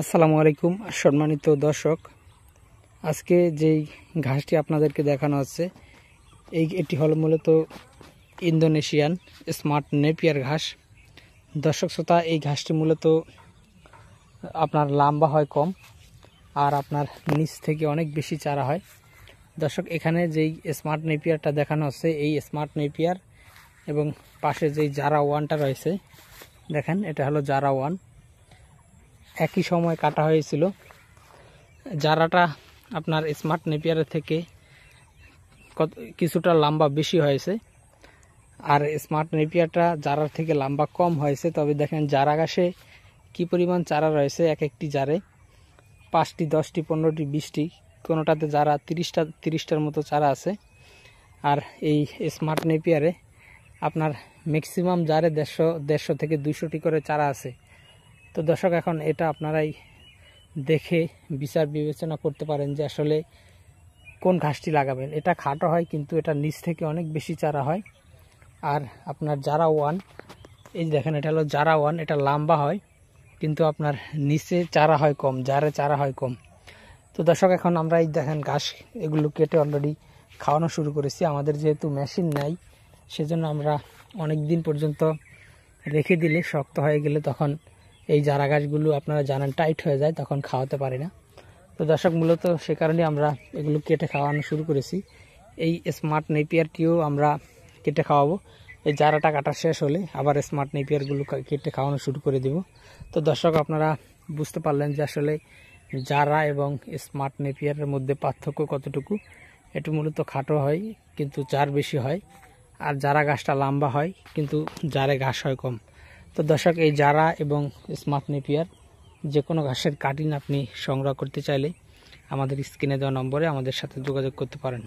আসসালামু আলাইকুম সম্মানিত দর্শক, আজকে যেই ঘাসটি আপনাদেরকে দেখানো হচ্ছে এটি হলো মূলত ইন্দোনেশিয়ান স্মার্ট নেপিয়ার ঘাস। দর্শক শ্রোতা, এই ঘাসটি মূলত আপনার লম্বা হয় কম আর আপনার নিচ থেকে অনেক বেশি চারা হয়। দর্শক, এখানে যেই স্মার্ট নেপিয়ারটা দেখানো হচ্ছে এই স্মার্ট নেপিয়ার এবং পাশে যেই জারা ওয়ানটা রয়েছে দেখেন, এটা হলো জারা ওয়ান। একই সময় কাটা হয়েছিল। জারাটা আপনার স্মার্ট নেপিয়ারের থেকে কিছুটা লম্বা বেশি হয়েছে আর স্মার্ট নেপিয়ারটা জারার থেকে লম্বা কম হয়েছে। তবে দেখেন জারা ঘাসে কি পরিমাণ চারা রয়েছে, এক একটি জারে 5টি 10টি 15টি 20টি, কোনোটাতে জারা 30টার মতো চারা আছে। আর এই স্মার্ট নেপিয়ারে আপনার ম্যাক্সিমাম জারে 150 থেকে 200টি করে চারা আছে। তো দর্শক, এখন এটা আপনারাই দেখে বিচার বিবেচনা করতে পারেন যে আসলে কোন ঘাসটি লাগাবেন। এটা খাটো হয় কিন্তু এটা নিচ থেকে অনেক বেশি চারা হয়। আর আপনার জারা ওয়ান, এই দেখেন এটা হলো জারা ওয়ান, এটা লম্বা হয় কিন্তু আপনার নিচে চারা হয় কম, জারে চারা হয় কম। তো দর্শক, এখন আমরা এই দেখেন ঘাস এগুলো কেটে অলরেডি খাওয়ানো শুরু করেছি। আমাদের যেহেতু মেশিন নাই সেজন্য আমরা অনেক দিন পর্যন্ত রেখে দিলে শক্ত হয়ে গেলে তখন এই জারা গাছগুলো আপনারা জানেন টাইট হয়ে যায়, তখন খাওয়াতে পারি না। তো দর্শক, মূলত সে কারণে আমরা এগুলো কেটে খাওয়ানো শুরু করেছি। এই স্মার্ট নেপিয়ারটিও আমরা কেটে খাওয়াবো। এই জারাটা কাটা শেষ হলে আবার স্মার্ট নেপিয়ারগুলো কেটে খাওয়ানো শুরু করে দেব। তো দর্শক, আপনারা বুঝতে পারলেন যে আসলে জারা এবং স্মার্ট নেপিয়ারের মধ্যে পার্থক্য কতটুকু। এটি মূলত খাটো হয় কিন্তু জার বেশি হয়, আর জারা গাছটা লম্বা হয় কিন্তু জারে ঘাস হয় কম। তো দর্শক, এই জারা এবং স্মার্ট নেপিয়ার যে কোনো ঘাসের কাটিং আপনি সংগ্রহ করতে চাইলে আমাদের স্ক্রিনে দেওয়া নম্বরে আমাদের সাথে যোগাযোগ করতে পারেন।